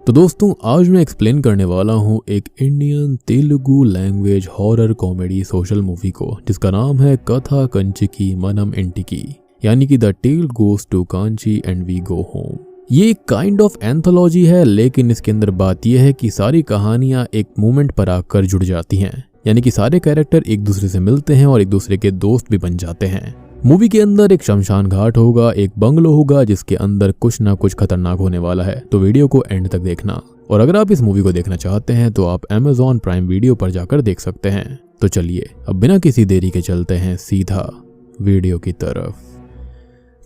तो दोस्तों आज मैं एक्सप्लेन करने वाला हूँ एक Indian Telugu language horror comedy social movie को जिसका नाम है कथा कंचिकी मनम इंटिकी, यानी कि the tail goes to Kanchi and we go home. ये एक काइंड ऑफ एंथोलॉजी है, लेकिन इसके अंदर बात यह है कि सारी कहानियां एक मोमेंट पर आकर जुड़ जाती हैं, यानी कि सारे कैरेक्टर एक दूसरे से मिलते हैं और एक दूसरे के दोस्त भी बन जाते हैं। मूवी के अंदर एक शमशान घाट होगा, एक बंगलो होगा जिसके अंदर कुछ ना कुछ खतरनाक होने वाला है, तो वीडियो को एंड तक देखना। और अगर आप इस मूवी को देखना चाहते हैं तो आप Amazon प्राइम वीडियो पर जाकर देख सकते हैं। तो चलिए अब बिना किसी देरी के चलते हैं सीधा वीडियो की तरफ।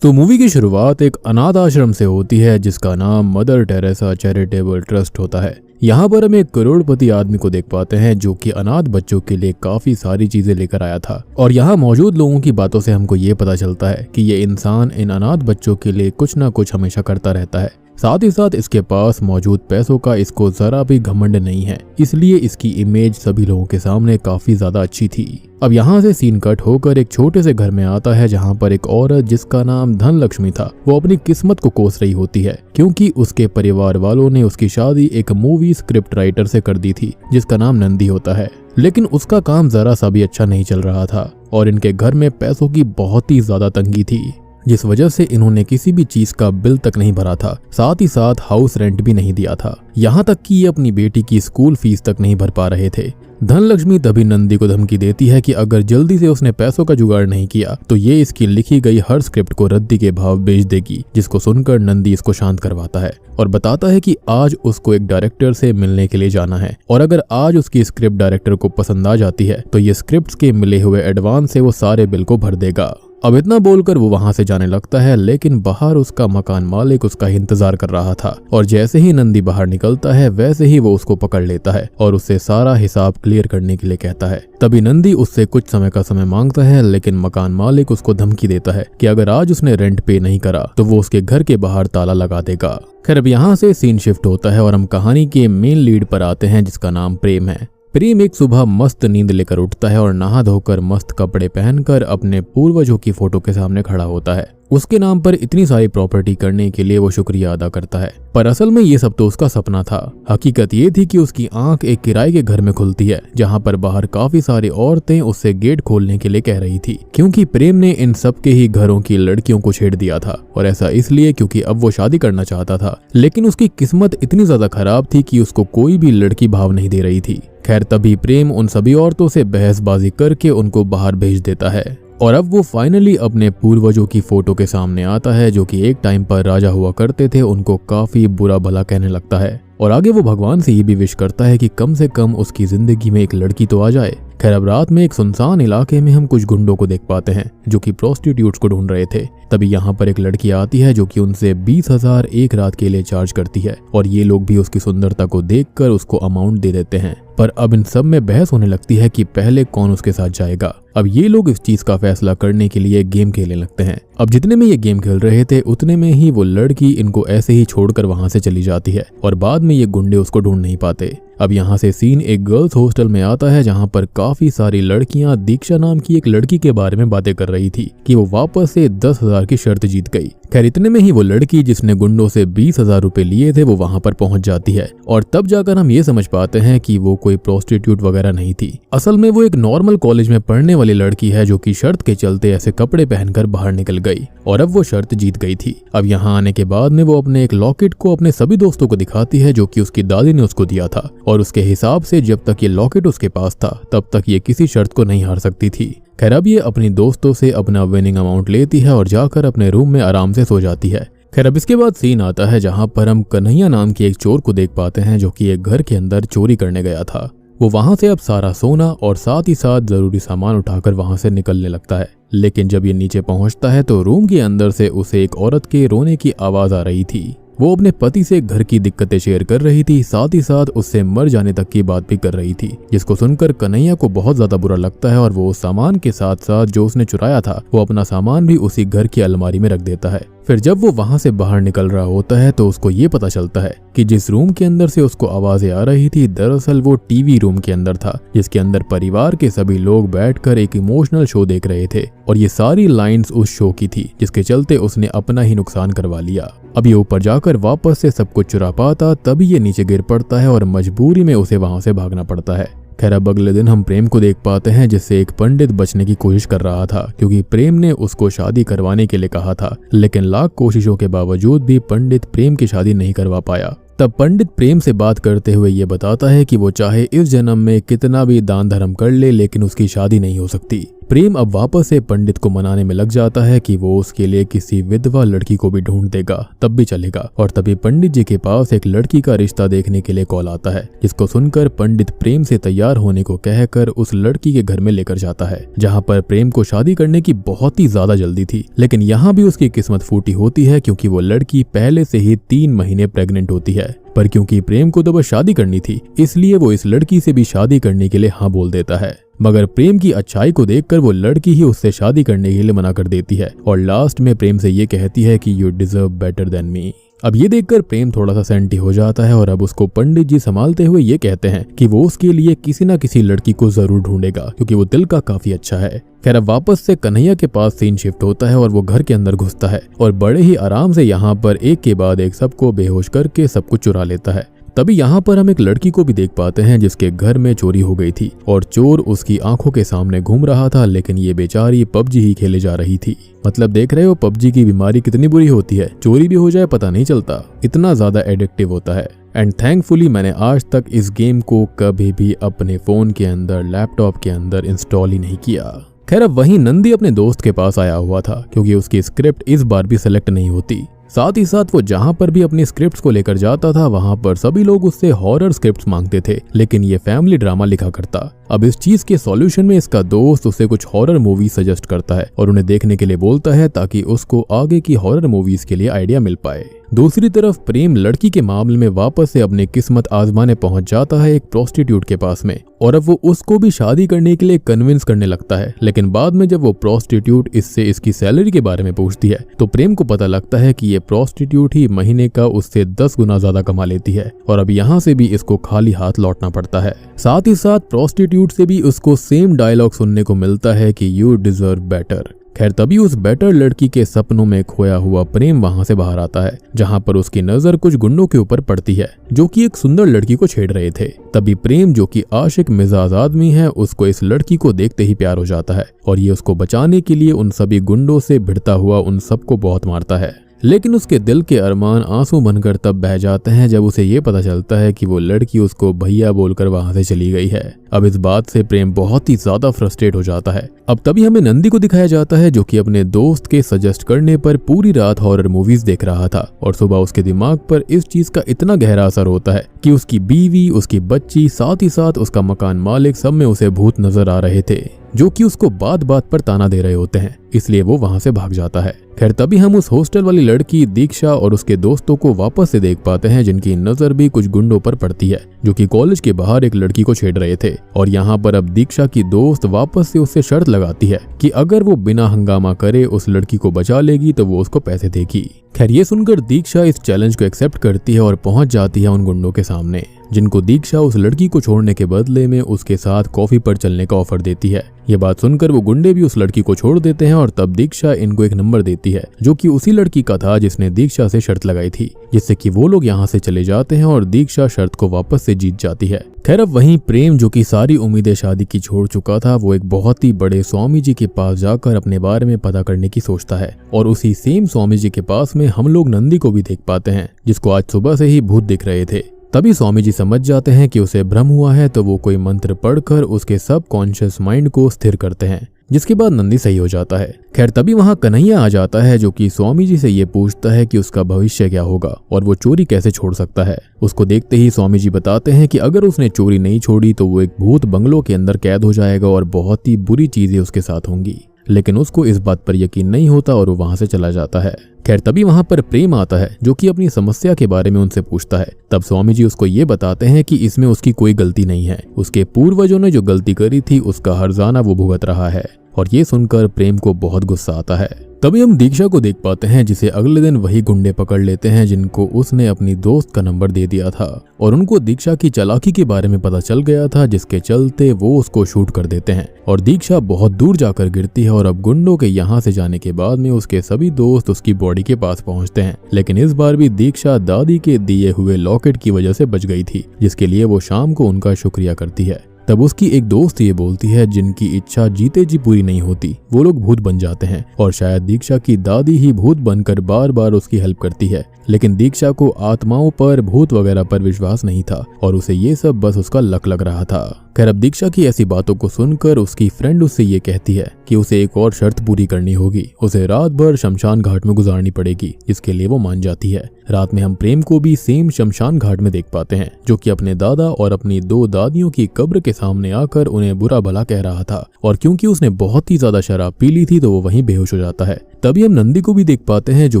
तो मूवी की शुरुआत एक अनाथ आश्रम से होती है जिसका नाम मदर टेरेसा चैरिटेबल ट्रस्ट होता है। यहाँ पर हम एक करोड़पति आदमी को देख पाते हैं जो कि अनाथ बच्चों के लिए काफी सारी चीजें लेकर आया था। और यहाँ मौजूद लोगों की बातों से हमको ये पता चलता है कि ये इंसान इन अनाथ बच्चों के लिए कुछ ना कुछ हमेशा करता रहता है। साथ ही साथ इसके पास मौजूद पैसों का इसको जरा भी घमंड नहीं है, इसलिए इसकी इमेज सभी लोगों के सामने काफी ज्यादा अच्छी थी। अब यहाँ से सीन कट होकर एक छोटे से घर में आता है जहाँ पर एक औरत जिसका नाम धनलक्ष्मी था वो अपनी किस्मत को कोस रही होती है, क्योंकि उसके परिवार वालों ने उसकी शादी एक मूवी स्क्रिप्ट राइटर से कर दी थी जिसका नाम नंदी होता है। लेकिन उसका काम जरा सा भी अच्छा नहीं चल रहा था और इनके घर में पैसों की बहुत ही ज्यादा तंगी थी, जिस वजह से इन्होंने किसी भी चीज का बिल तक नहीं भरा था, साथ ही साथ हाउस रेंट भी नहीं दिया था। यहाँ तक कि ये अपनी बेटी की स्कूल फीस तक नहीं भर पा रहे थे। धनलक्ष्मी तभी नंदी को धमकी देती है कि अगर जल्दी से उसने पैसों का जुगाड़ नहीं किया तो ये इसकी लिखी गई हर स्क्रिप्ट को रद्दी के भाव बेच देगी, जिसको सुनकर नंदी इसको शांत करवाता है और बताता है कि आज उसको एक डायरेक्टर से मिलने के लिए जाना है और अगर आज उसकी स्क्रिप्ट डायरेक्टर को पसंद आ जाती है तो ये स्क्रिप्ट्स के मिले हुए एडवांस से वो सारे बिल को भर देगा। अब इतना बोलकर वो वहां से जाने लगता है, लेकिन बाहर उसका मकान मालिक उसका इंतजार कर रहा था और जैसे ही नंदी बाहर निकलता है वैसे ही वो उसको पकड़ लेता है और उससे सारा हिसाब क्लियर करने के लिए कहता है। तभी नंदी उससे कुछ समय का समय मांगता है, लेकिन मकान मालिक उसको धमकी देता है कि अगर आज उसने रेंट पे नहीं करा तो वो उसके घर के बाहर ताला लगा देगा। खैर अब यहाँ से सीन शिफ्ट होता है और हम कहानी के मेन लीड पर आते हैं जिसका नाम प्रेम है। प्रेम एक सुबह मस्त नींद लेकर उठता है और नहा धोकर मस्त कपड़े पहनकर अपने पूर्वजों की फोटो के सामने खड़ा होता है। उसके नाम पर इतनी सारी प्रॉपर्टी करने के लिए वो शुक्रिया अदा करता है, पर असल में ये सब तो उसका सपना था। हकीकत ये थी कि उसकी आंख एक किराए के घर में खुलती है जहाँ पर बाहर काफी सारी औरतें उससे गेट खोलने के लिए कह रही थी, क्योंकि प्रेम ने इन सब के ही घरों की लड़कियों को छेड़ दिया था। और ऐसा इसलिए क्योंकि अब वो शादी करना चाहता था, लेकिन उसकी किस्मत इतनी ज्यादा खराब थी कि उसको कोई भी लड़की भाव नहीं दे रही थी। खैर तभी प्रेम उन सभी औरतों से बहसबाजी करके उनको बाहर भेज देता है और अब वो फाइनली अपने पूर्वजों की फोटो के सामने आता है जो कि एक टाइम पर राजा हुआ करते थे, उनको काफी बुरा भला कहने लगता है और आगे वो भगवान से ये भी विश करता है कि कम से कम उसकी जिंदगी में एक लड़की तो आ जाए। खैर अब रात में एक सुनसान इलाके में हम कुछ गुंडों को देख पाते हैं जो कि प्रोस्टिट्यूट्स को ढूंढ रहे थे। तभी यहाँ पर एक लड़की आती है जो कि उनसे 20,000 एक रात के लिए चार्ज करती है और ये लोग भी उसकी सुंदरता को देखकर उसको अमाउंट दे देते हैं। पर अब इन सब में बहस होने लगती है कि पहले कौन उसके साथ जाएगा। अब ये लोग इस चीज का फैसला करने के लिए गेम खेलने लगते हैं। अब जितने में ये गेम खेल रहे थे उतने में ही वो लड़की इनको ऐसे ही छोड़कर वहां से चली जाती है और बाद में ये गुंडे उसको ढूंढ नहीं पाते। अब यहाँ से सीन एक गर्ल्स हॉस्टल में आता है जहाँ पर काफी सारी लड़कियां दीक्षा नाम की एक लड़की के बारे में बातें कर रही थी कि वो वापस से 10,000 की शर्त जीत गई। खैर इतने में ही वो लड़की जिसने गुंडों से 20,000 रुपए लिए थे वो वहां पर पहुंच जाती है और तब जाकर हम ये समझ पाते हैं कि वो कोई प्रोस्टिट्यूट वगैरह नहीं थी। असल में वो एक नॉर्मल कॉलेज में पढ़ने वाली लड़की है जो कि शर्त के चलते ऐसे कपड़े पहनकर बाहर निकल गई और अब वो शर्त जीत गई थी। अब यहाँ आने के बाद में वो अपने एक लॉकेट को अपने सभी दोस्तों को दिखाती है जो कि उसकी दादी ने उसको दिया था और उसके हिसाब से जब तक ये लॉकेट उसके पास था तब तक ये किसी शर्त को नहीं हार सकती थी। खैर अब ये अपनी दोस्तों से अपना विनिंग अमाउंट लेती है और जाकर अपने रूम में आराम से सो जाती है। खैर अब इसके बाद सीन आता है जहाँ पर हम कन्हैया नाम के एक चोर को देख पाते हैं जो कि एक घर के अंदर चोरी करने गया था। वो वहां से अब सारा सोना और साथ ही साथ जरूरी सामान उठाकर वहां से निकलने लगता है, लेकिन जब ये नीचे पहुंचता है तो रूम के अंदर से उसे एक औरत के रोने की आवाज आ रही थी। वो अपने पति से घर की दिक्कतें शेयर कर रही थी, साथ ही साथ उससे मर जाने तक की बात भी कर रही थी, जिसको सुनकर कन्हैया को बहुत ज्यादा बुरा लगता है और वो उस सामान के साथ साथ जो उसने चुराया था वो अपना सामान भी उसी घर की अलमारी में रख देता है। फिर जब वो वहां से बाहर निकल रहा होता है तो उसको ये पता चलता है कि जिस रूम के अंदर से उसको आवाजें आ रही थी दरअसल वो टीवी रूम के अंदर था, जिसके अंदर परिवार के सभी लोग बैठकर एक इमोशनल शो देख रहे थे और ये सारी लाइंस उस शो की थी, जिसके चलते उसने अपना ही नुकसान करवा लिया। अब ये ऊपर जाकर वापस से सब कुछ चुरा पाता तभी ये नीचे गिर पड़ता है और मजबूरी में उसे वहां से भागना पड़ता है। खैर अब अगले दिन हम प्रेम को देख पाते हैं जिससे एक पंडित बचने की कोशिश कर रहा था, क्योंकि प्रेम ने उसको शादी करवाने के लिए कहा था, लेकिन लाख कोशिशों के बावजूद भी पंडित प्रेम की शादी नहीं करवा पाया। तब पंडित प्रेम से बात करते हुए ये बताता है कि वो चाहे इस जन्म में कितना भी दान धर्म कर ले लेकिन उसकी शादी नहीं हो सकती। प्रेम अब वापस से पंडित को मनाने में लग जाता है कि वो उसके लिए किसी विधवा लड़की को भी ढूंढ देगा तब भी चलेगा, और तभी पंडित जी के पास एक लड़की का रिश्ता देखने के लिए कॉल आता है, जिसको सुनकर पंडित प्रेम से तैयार होने को कहकर उस लड़की के घर में लेकर जाता है, जहाँ पर प्रेम को शादी करने की बहुत ही ज्यादा जल्दी थी। लेकिन यहाँ भी उसकी किस्मत फूटी होती है, क्योंकि वो लड़की पहले से ही 3 महीने प्रेग्नेंट होती है। पर क्योंकि प्रेम को तो बस शादी करनी थी, इसलिए वो इस लड़की से भी शादी करने के लिए हाँ बोल देता है। मगर प्रेम की अच्छाई को देखकर वो लड़की ही उससे शादी करने के लिए मना कर देती है और लास्ट में प्रेम से ये कहती है कि you deserve better than me. अब ये देखकर प्रेम थोड़ा सा सेंटी हो जाता है और अब उसको पंडित जी संभालते हुए ये कहते हैं कि वो उसके लिए किसी न किसी लड़की को जरूर ढूंढेगा, क्योंकि वो दिल का काफी अच्छा है। खैर अब वापस से कन्हैया के पास सीन शिफ्ट होता है और वो घर के अंदर घुसता है और बड़े ही आराम से यहाँ पर एक के बाद एक सबको बेहोश करके सब कुछ चुरा लेता है। तभी यहाँ पर हम एक लड़की को भी देख पाते हैं जिसके घर में चोरी हो गई थी और चोर उसकी आंखों के सामने घूम रहा था, लेकिन ये बेचारी पबजी ही खेले जा रही थी। मतलब देख रहे हो पबजी की बीमारी कितनी बुरी होती है, चोरी भी हो जाए पता नहीं चलता, इतना ज्यादा एडिक्टिव होता है। एंड थैंकफुली मैंने आज तक इस गेम को कभी भी अपने फोन के अंदर लैपटॉप के अंदर इंस्टॉल ही नहीं किया। खैर अब वहीं नंदी अपने दोस्त के पास आया हुआ था, क्योंकि उसकी स्क्रिप्ट इस बार भी सिलेक्ट नहीं होती। साथ ही साथ वो जहां पर भी अपनी स्क्रिप्ट्स को लेकर जाता था वहां पर सभी लोग उससे हॉरर स्क्रिप्ट्स मांगते थे, लेकिन ये फैमिली ड्रामा लिखा करता। अब इस चीज के सॉल्यूशन में इसका दोस्त उसे कुछ हॉरर मूवी सजेस्ट करता है और उन्हें देखने के लिए बोलता है ताकि उसको आगे की हॉरर मूवीज के लिए आइडिया मिल पाए। दूसरी तरफ प्रेम लड़की के मामले में वापस से अपनी किस्मत आजमाने पहुंच जाता है एक प्रोस्टिट्यूट के पास में, और अब वो उसको भी शादी करने के लिए कन्विंस करने लगता है। लेकिन बाद में जब वो प्रोस्टिट्यूट इससे इसकी सैलरी के बारे में पूछती है तो प्रेम को पता लगता है कि ये प्रोस्टिट्यूट ही महीने का उससे 10 गुना ज्यादा कमा लेती है और अब यहाँ से भी इसको खाली हाथ लौटना पड़ता है। साथ ही साथ प्रोस्टिट्यूट से भी उसको सेम डायलॉग सुनने को मिलता है कि यू डिजर्व बेटर। खैर तभी उस बेटर लड़की के सपनों में खोया हुआ प्रेम वहां से बाहर आता है, जहां पर उसकी नजर कुछ गुंडों के ऊपर पड़ती है जो कि एक सुंदर लड़की को छेड़ रहे थे। तभी प्रेम जो कि आशिक मिजाज आदमी है उसको इस लड़की को देखते ही प्यार हो जाता है और ये उसको बचाने के लिए उन सभी गुंडों से भिड़ता हुआ उन सबको बहुत मारता है। लेकिन उसके दिल के अरमान आंसू बनकर तब बह जाते हैं जब उसे ये पता चलता है कि वो लड़की उसको भैया बोलकर वहां से चली गई है। अब इस बात से प्रेम बहुत ही ज्यादा फ्रस्ट्रेट हो जाता है। अब तभी हमें नंदी को दिखाया जाता है जो कि अपने दोस्त के सजेस्ट करने पर पूरी रात हॉरर मूवीज देख रहा था और सुबह उसके दिमाग पर इस चीज का इतना गहरा असर होता है कि उसकी बीवी, उसकी बच्ची, साथ ही साथ उसका मकान मालिक, सब में उसे भूत नजर आ रहे थे जो कि उसको बात बात पर ताना दे रहे होते हैं, इसलिए वो वहां से भाग जाता है। खैर तभी हम उस हॉस्टल वाली लड़की दीक्षा और उसके दोस्तों को वापस से देख पाते हैं जिनकी नजर भी कुछ गुंडों पर पड़ती है जो कि कॉलेज के बाहर एक लड़की को छेड़ रहे थे। और यहाँ पर अब दीक्षा की दोस्त वापस से उससे शर्त लगाती है कि अगर वो बिना हंगामा करे उस लड़की को बचा लेगी तो वो उसको पैसे देगी। खैर ये सुनकर दीक्षा इस चैलेंज को एक्सेप्ट करती है और पहुंच जाती है उन गुंडों के सामने, जिनको दीक्षा उस लड़की को छोड़ने के बदले में उसके साथ कॉफी पर चलने का ऑफर देती है। ये बात सुनकर वो गुंडे भी उस लड़की को छोड़ देते हैं और तब दीक्षा इनको एक नंबर देती है जो कि उसी लड़की का था जिसने दीक्षा से शर्त लगाई थी, जिससे कि वो लोग यहाँ से चले जाते हैं और दीक्षा शर्त को वापस से जीत जाती है। खैर अब वहीं प्रेम जो कि सारी उम्मीदें शादी की छोड़ चुका था वो एक बहुत ही बड़े स्वामी जी के पास जाकर अपने बारे में पता करने की सोचता है और उसी सेम स्वामी जी के पास में हम लोग नंदी को भी देख पाते हैं जिसको आज सुबह से ही भूत दिख रहे थे। तभी स्वामी जी समझ जाते हैं कि उसे भ्रम हुआ है तो वो कोई मंत्र पढ़कर उसके सब कॉन्शियस माइंड को स्थिर करते हैं, जिसके बाद नंदी सही हो जाता है। खैर तभी वहां कन्हैया आ जाता है जो कि स्वामी जी से ये पूछता है कि उसका भविष्य क्या होगा और वो चोरी कैसे छोड़ सकता है। उसको देखते ही स्वामी जी बताते हैं कि अगर उसने चोरी नहीं छोड़ी तो वो एक भूत बंगलों के अंदर कैद हो जाएगा और बहुत ही बुरी चीजें उसके साथ होंगी। लेकिन उसको इस बात पर यकीन नहीं होता और वो वहां से चला जाता है। खैर तभी वहां पर प्रेम आता है जो कि अपनी समस्या के बारे में उनसे पूछता है। तब स्वामी जी उसको ये बताते हैं कि इसमें उसकी कोई गलती नहीं है, उसके पूर्वजों ने जो गलती करी थी उसका हर्जाना वो भुगत रहा है। और ये सुनकर प्रेम को बहुत गुस्सा आता है। तभी हम दीक्षा को देख पाते हैं जिसे अगले दिन वही गुंडे पकड़ लेते हैं जिनको उसने अपनी दोस्त का नंबर दे दिया था और उनको दीक्षा की चालाकी के बारे में पता चल गया था, जिसके चलते वो उसको शूट कर देते हैं और दीक्षा बहुत दूर जाकर गिरती है। और अब गुंडों के यहाँ से जाने के बाद में उसके सभी दोस्त उसकी बॉडी के पास पहुंचते हैं, लेकिन इस बार भी दीक्षा दादी के दिए हुए लॉकेट की वजह से बच गई थी, जिसके लिए वो शाम को उनका शुक्रिया करती है। तब उसकी एक दोस्त ये बोलती है जिनकी इच्छा जीते जी पूरी नहीं होती, वो लोग भूत बन जाते हैं और शायद दीक्षा की दादी ही भूत बनकर बार बार उसकी हेल्प करती है। लेकिन दीक्षा को आत्माओं पर, भूत वगैरह पर विश्वास नहीं था और उसे ये सब बस उसका लक लग रहा था। खैर, अब दीक्षा की ऐसी बातों को सुनकर उसकी फ्रेंड उससे ये कहती है कि उसे एक और शर्त पूरी करनी होगी, उसे रात भर शमशान घाट में गुजारनी पड़ेगी, जिसके लिए वो मान जाती है। रात में हम प्रेम को भी सेम शमशान घाट में देख पाते हैं, जो कि अपने दादा और अपनी 2 दादियों की कब्र के सामने आकर उन्हें बुरा भला कह रहा था और क्योंकि उसने बहुत ही ज्यादा शराब पी ली थी तो वो वहीं बेहोश हो जाता है। तभी हम नंदी को भी देख पाते हैं जो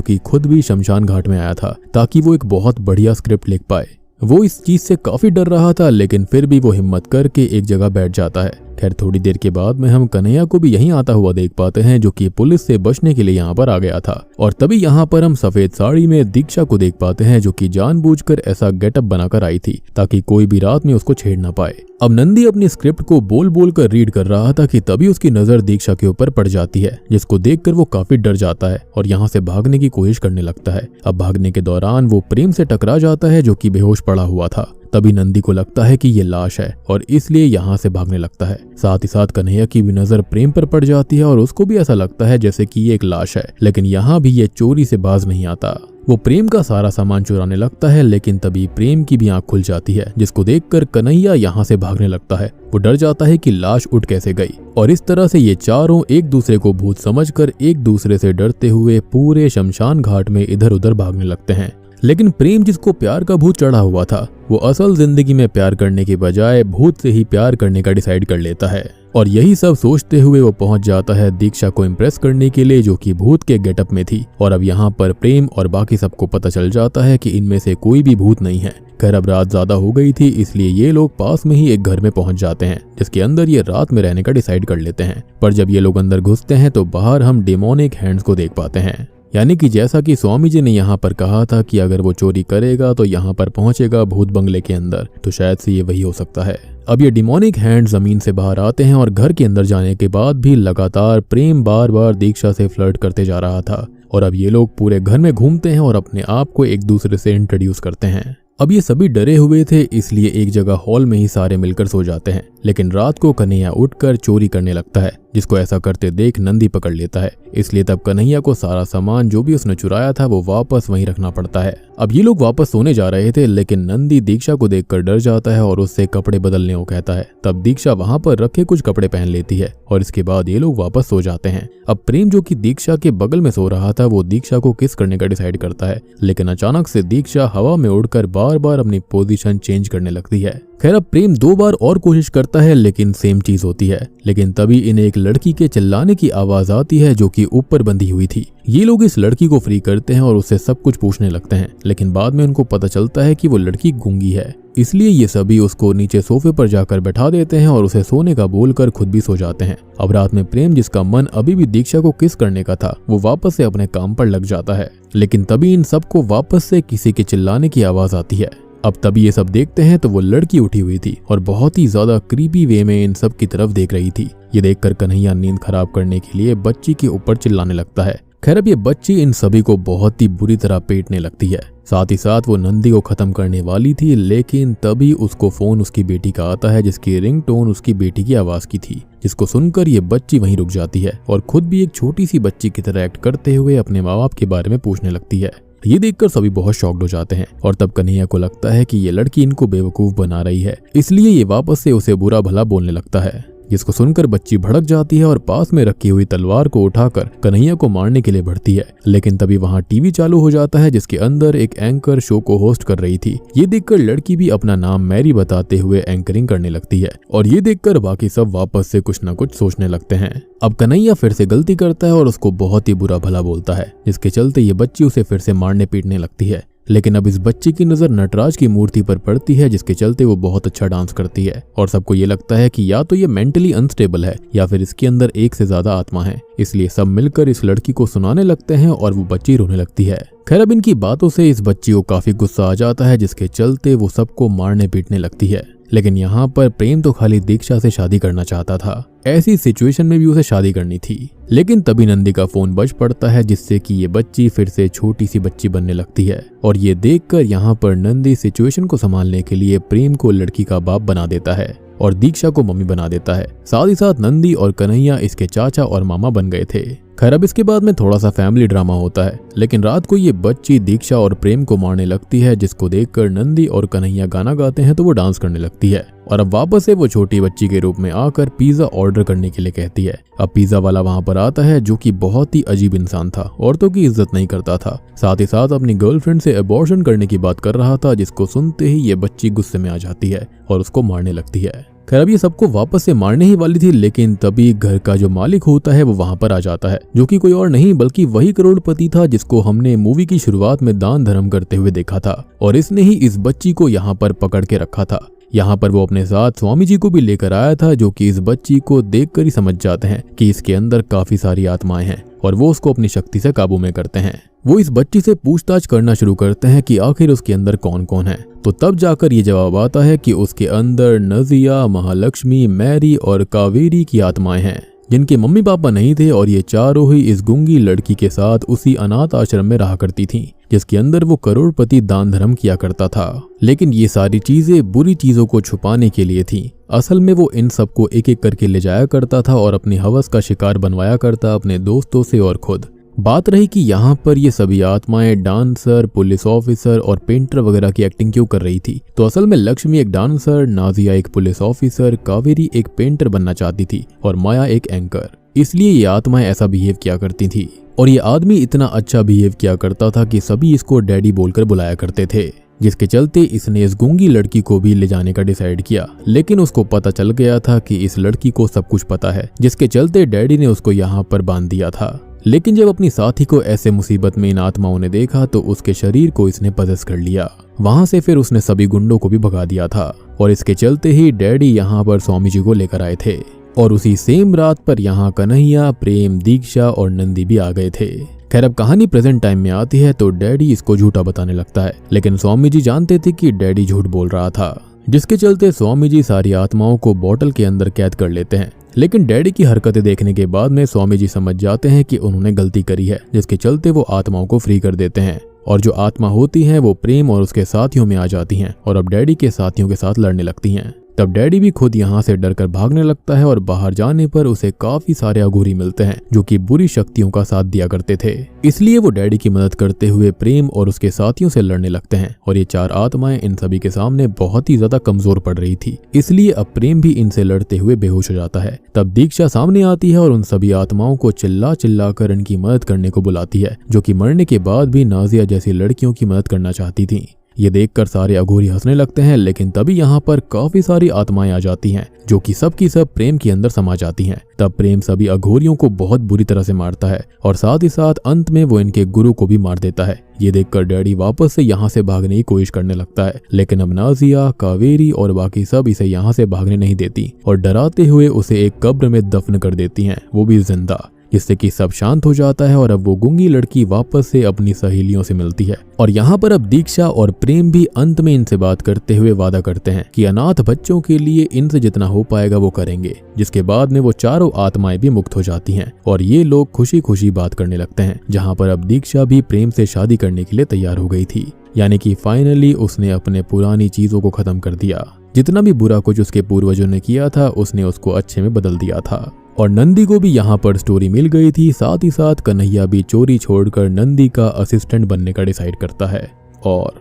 कि खुद भी शमशान घाट में आया था ताकि वो एक बहुत बढ़िया स्क्रिप्ट लिख पाए। वो इस चीज से काफी डर रहा था, लेकिन फिर भी वो हिम्मत करके एक जगह बैठ जाता है। खैर, थोड़ी देर के बाद में हम कन्हैया को भी यहीं आता हुआ देख पाते हैं जो कि पुलिस से बचने के लिए यहाँ पर आ गया था। और तभी यहाँ पर हम सफेद साड़ी में दीक्षा को देख पाते हैं जो कि जानबूझकर ऐसा गेटअप बनाकर आई थी ताकि कोई भी रात में उसको छेड़ ना पाए। अब नंदी अपनी स्क्रिप्ट को बोल बोल कर रीड कर रहा था कि तभी उसकी नजर दीक्षा के ऊपर पड़ जाती है, जिसको देखकर वो काफी डर जाता है और यहाँ से भागने की कोशिश करने लगता है। अब भागने के दौरान वो प्रेम से टकरा जाता है जो कि बेहोश पड़ा हुआ था। तभी नंदी को लगता है कि ये लाश है और इसलिए यहाँ से भागने लगता है। साथ ही साथ कन्हैया की भी नजर प्रेम पर पड़ जाती है और उसको भी ऐसा लगता है जैसे कि ये एक लाश है, लेकिन यहाँ भी ये चोरी से बाज नहीं आता। वो प्रेम का सारा सामान चुराने लगता है, लेकिन तभी प्रेम की भी आंख खुल जाती है, जिसको देखकर कन्हैया यहाँ से भागने लगता है। वो डर जाता है कि लाश उठ कैसे गई और इस तरह से ये चारों एक दूसरे को भूत समझकर एक दूसरे से डरते हुए पूरे शमशान घाट में इधर उधर भागने लगते हैं। लेकिन प्रेम, जिसको प्यार का भूत चढ़ा हुआ था, वो असल जिंदगी में प्यार करने के बजाय भूत से ही प्यार करने का डिसाइड कर लेता है और यही सब सोचते हुए वो पहुंच जाता है दीक्षा को इम्प्रेस करने के लिए जो कि भूत के गेटअप में थी। और अब यहाँ पर प्रेम और बाकी सबको पता चल जाता है कि इनमें से कोई भी भूत नहीं है। खैर, अब रात ज्यादा हो गई थी, इसलिए ये लोग पास में ही एक घर में पहुंच जाते हैं जिसके अंदर ये रात में रहने का डिसाइड कर लेते हैं। पर जब ये लोग अंदर घुसते हैं तो बाहर हम डेमोनिक हैंड्स को देख पाते हैं, यानी कि जैसा कि स्वामी जी ने यहाँ पर कहा था कि अगर वो चोरी करेगा तो यहाँ पर पहुंचेगा भूत बंगले के अंदर, तो शायद से ये वही हो सकता है। अब ये डिमोनिक हैंड जमीन से बाहर आते हैं और घर के अंदर जाने के बाद भी लगातार प्रेम बार बार दीक्षा से फ्लर्ट करते जा रहा था। और अब ये लोग पूरे घर में घूमते हैं और अपने आप को एक दूसरे से इंट्रोड्यूस करते हैं। अब ये सभी डरे हुए थे, इसलिए एक जगह हॉल में ही सारे मिलकर सो जाते हैं। लेकिन रात को कन्हैया उठकर चोरी करने लगता है, जिसको ऐसा करते देख नंदी पकड़ लेता है। इसलिए तब कन्हैया को सारा सामान जो भी उसने चुराया था वो वापस वहीं रखना पड़ता है। अब ये लोग वापस सोने जा रहे थे, लेकिन नंदी दीक्षा को देखकर डर जाता है और उससे कपड़े बदलने को कहता है। तब दीक्षा वहां पर रखे कुछ कपड़े पहन लेती है और इसके बाद ये लोग वापस सो जाते हैं। अब प्रेम, जो कि दीक्षा के बगल में सो रहा था, वो दीक्षा को किस करने का डिसाइड करता है, लेकिन अचानक से दीक्षा हवा में उड़कर बार बार अपनी पोजीशन चेंज करने लगती है। खैर, अब प्रेम 2 बार और कोशिश करता है, लेकिन सेम चीज होती है। लेकिन तभी इन्हें एक लड़की के चिल्लाने की आवाज आती है जो कि ऊपर बंधी हुई थी। ये लोग इस लड़की को फ्री करते हैं और उससे सब कुछ पूछने लगते हैं, लेकिन बाद में उनको पता चलता है कि वो लड़की गूंगी है। इसलिए ये सभी उसको नीचे सोफे पर जाकर बैठा देते हैं और उसे सोने का बोलकर खुद भी सो जाते हैं। अब रात में प्रेम, जिसका मन अभी भी दीक्षा को किस करने का था, वो वापस से अपने काम पर लग जाता है। लेकिन तभी इन सबको वापस से किसी के चिल्लाने की आवाज आती है। अब तभी ये सब देखते हैं तो वो लड़की उठी हुई थी और बहुत ही ज्यादा क्रीपी वे में इन सब की तरफ देख रही थी। ये देखकर कन्हैया नींद खराब करने के लिए बच्ची के ऊपर चिल्लाने लगता है। खैर, अब ये बच्ची इन सभी को बहुत ही बुरी तरह पेटने लगती है। साथ ही साथ वो नंदी को खत्म करने वाली थी, लेकिन तभी उसको फोन उसकी बेटी का आता है जिसकी रिंगटोन उसकी बेटी की आवाज की थी, जिसको सुनकर ये बच्ची वहीं रुक जाती है और खुद भी एक छोटी सी बच्ची की तरह एक्ट करते हुए अपने माँ बाप के बारे में पूछने लगती है। ये देखकर सभी बहुत शॉक्ड हो जाते हैं और तब कन्हैया को लगता है कि ये लड़की इनको बेवकूफ बना रही है, इसलिए ये वापस से उसे बुरा भला बोलने लगता है। जिसको सुनकर बच्ची भड़क जाती है और पास में रखी हुई तलवार को उठाकर कन्हैया को मारने के लिए बढ़ती है। लेकिन तभी वहां टीवी चालू हो जाता है जिसके अंदर एक एंकर शो को होस्ट कर रही थी। ये देखकर लड़की भी अपना नाम मैरी बताते हुए एंकरिंग करने लगती है और ये देखकर बाकी सब वापस से कुछ न कुछ सोचने लगते हैं। अब कन्हैया फिर से गलती करता है और उसको बहुत ही बुरा भला बोलता है, जिसके चलते ये बच्ची उसे फिर से मारने पीटने लगती है। लेकिन अब इस बच्ची की नजर नटराज की मूर्ति पर पड़ती है, जिसके चलते वो बहुत अच्छा डांस करती है और सबको ये लगता है कि या तो ये मेंटली अनस्टेबल है या फिर इसके अंदर एक से ज्यादा आत्मा है। इसलिए सब मिलकर इस लड़की को सुनाने लगते हैं और वो बच्ची रोने लगती है। खैर, अब इनकी बातों से इस बच्ची को काफी गुस्सा आ जाता है, जिसके चलते वो सबको मारने पीटने लगती है। लेकिन यहाँ पर प्रेम तो खाली दीक्षा से शादी करना चाहता था। ऐसी सिचुएशन में भी उसे शादी करनी थी। लेकिन तभी नंदी का फोन बज पड़ता है, जिससे कि ये बच्ची फिर से छोटी सी बच्ची बनने लगती है। और ये देखकर यहाँ पर नंदी सिचुएशन को संभालने के लिए प्रेम को लड़की का बाप बना देता है और दीक्षा को मम्मी बना देता है। साथ ही साथ नंदी और कन्हैया इसके चाचा और मामा बन गए थे। खैर, अब इसके बाद में थोड़ा सा फैमिली ड्रामा होता है, लेकिन रात को ये बच्ची दीक्षा और प्रेम को मारने लगती है, जिसको देखकर नंदी और कन्हैया गाना गाते हैं तो वो डांस करने लगती है। और अब वापस से वो छोटी बच्ची के रूप में आकर पिज्जा ऑर्डर करने के लिए कहती है। अब पिज्जा वाला वहां पर आता है, जो कि बहुत ही अजीब इंसान था, औरतों की इज्जत नहीं करता था, साथ ही साथ अपनी गर्लफ्रेंड से अबॉर्शन करने की बात कर रहा था, जिसको सुनते ही ये बच्ची गुस्से में आ जाती है और उसको मारने लगती है। खैर, अब ये सबको वापस से मारने ही वाली थी, लेकिन तभी घर का जो मालिक होता है वो वहां पर आ जाता है, जो कि कोई और नहीं बल्कि वही करोड़पति था जिसको हमने मूवी की शुरुआत में दान धर्म करते हुए देखा था। और इसने ही इस बच्ची को यहाँ पर पकड़ के रखा था। यहाँ पर वो अपने साथ स्वामी जी को भी लेकर आया था, जो कि इस बच्ची को देखकर ही समझ जाते हैं कि इसके अंदर काफी सारी आत्माएं हैं और वो उसको अपनी शक्ति से काबू में करते हैं। वो इस बच्ची से पूछताछ करना शुरू करते हैं कि आखिर उसके अंदर कौन कौन है। तो तब जाकर ये जवाब आता है कि उसके अंदर नजिया, महालक्ष्मी, मैरी और कावेरी की आत्माएं हैं, जिनके मम्मी पापा नहीं थे और ये चारों ही इस गूंगी लड़की के साथ उसी अनाथ आश्रम में रहा करती थीं, जिसके अंदर वो करोड़पति दान धर्म किया करता था। लेकिन ये सारी चीजें बुरी चीजों को छुपाने के लिए थी। असल में वो इन सबको एक एक करके ले जाया करता था और अपनी हवस का शिकार बनवाया करता अपने दोस्तों से और खुद। बात रही कि यहाँ पर ये सभी आत्माएं डांसर, पुलिस ऑफिसर और पेंटर वगैरह की एक्टिंग क्यों कर रही थी, तो असल में लक्ष्मी एक डांसर, नाजिया एक पुलिस ऑफिसर, कावेरी एक पेंटर बनना चाहती थी और माया एक एंकर। इसलिए ये आत्माएं ऐसा बिहेव किया करती थी। और ये आदमी इतना अच्छा बिहेव किया करता था कि सभी इसको डैडी बोलकर बुलाया करते थे, जिसके चलते इसने इस गूंगी लड़की को भी ले जाने का डिसाइड किया। लेकिन उसको पता चल गया था कि इस लड़की को सब कुछ पता है, जिसके चलते डैडी ने उसको यहाँ पर बांध दिया था। लेकिन जब अपनी साथी को ऐसे मुसीबत में इन आत्माओं ने देखा तो उसके शरीर को इसने पजेस कर लिया। वहां से फिर उसने सभी गुंडों को भी भगा दिया था और इसके चलते ही डैडी यहाँ पर स्वामी जी को लेकर आए थे। और उसी सेम रात पर यहाँ कन्हैया, प्रेम, दीक्षा और नंदी भी आ गए थे। खैर, अब कहानी प्रेजेंट टाइम में आती है तो डैडी इसको झूठा बताने लगता है, लेकिन स्वामी जी जानते थे कि डैडी झूठ बोल रहा था, जिसके चलते स्वामी जी सारी आत्माओं को बोतल के अंदर कैद कर लेते हैं। लेकिन डैडी की हरकतें देखने के बाद में स्वामी जी समझ जाते हैं कि उन्होंने गलती करी है, जिसके चलते वो आत्माओं को फ्री कर देते हैं। और जो आत्मा होती हैं वो प्रेम और उसके साथियों में आ जाती हैं और अब डैडी के साथियों के साथ लड़ने लगती हैं। तब डैडी भी खुद यहाँ से डरकर भागने लगता है और बाहर जाने पर उसे काफी सारे अघोरी मिलते हैं, जो कि बुरी शक्तियों का साथ दिया करते थे। इसलिए वो डैडी की मदद करते हुए प्रेम और उसके साथियों से लड़ने लगते हैं और ये चार आत्माएं इन सभी के सामने बहुत ही ज्यादा कमजोर पड़ रही थी। इसलिए अब प्रेम भी इनसे लड़ते हुए बेहोश हो जाता है। तब दीक्षा सामने आती है और उन सभी आत्माओं को चिल्ला चिल्ला कर इनकी मदद करने को बुलाती है, जो कि मरने के बाद भी नाजिया जैसी लड़कियों की मदद करना चाहती थी। ये देखकर सारे अघोरी हंसने लगते हैं, लेकिन तभी यहाँ पर काफी सारी आत्माएं आ जाती हैं, जो कि सब की सब प्रेम के अंदर समा जाती हैं। तब प्रेम सभी अघोरियों को बहुत बुरी तरह से मारता है और साथ ही साथ अंत में वो इनके गुरु को भी मार देता है। ये देखकर डैडी वापस से यहाँ से भागने की कोशिश करने लगता है, लेकिन अब नाजिया, कावेरी और बाकी सब इसे यहाँ से भागने नहीं देती और डराते हुए उसे एक कब्र में दफन कर देती हैं, वो भी जिंदा, जिससे कि सब शांत हो जाता है और अब वो गूंगी लड़की वापस से अपनी सहेलियों से मिलती है। और यहाँ पर अब दीक्षा और प्रेम भी अंत में इनसे बात करते हुए वादा करते हैं कि अनाथ बच्चों के लिए इनसे जितना हो पाएगा वो करेंगे, जिसके बाद में वो चारों आत्माएं भी मुक्त हो जाती हैं और ये लोग खुशी खुशी बात करने लगते हैं। जहाँ पर अब दीक्षा भी प्रेम से शादी करने के लिए तैयार हो गई थी, यानी कि फाइनली उसने अपने पुरानी चीजों को खत्म कर दिया। जितना भी बुरा कुछ उसके पूर्वजों ने किया था उसने उसको अच्छे में बदल दिया था। और नंदी को भी यहाँ पर स्टोरी मिल गई थी। साथ ही साथ कन्हैया भी चोरी छोड़कर नंदी का असिस्टेंट बनने का डिसाइड करता है और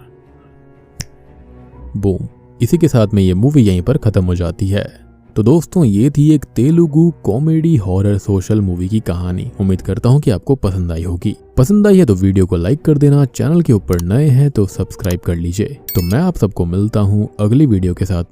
बूम, इसी के साथ में ये मूवी यहीं पर खत्म हो जाती है। तो दोस्तों, ये थी एक Telugu comedy horror social movie की कहानी। उम्मीद करता हूँ कि आपको पसंद आई होगी। पसंद आई है तो वीडियो को लाइक कर देना, चैनल के ऊपर नए हैं तो सब्सक्राइब कर लीजिए। तो मैं आप सबको मिलता हूँ अगली वीडियो के साथ।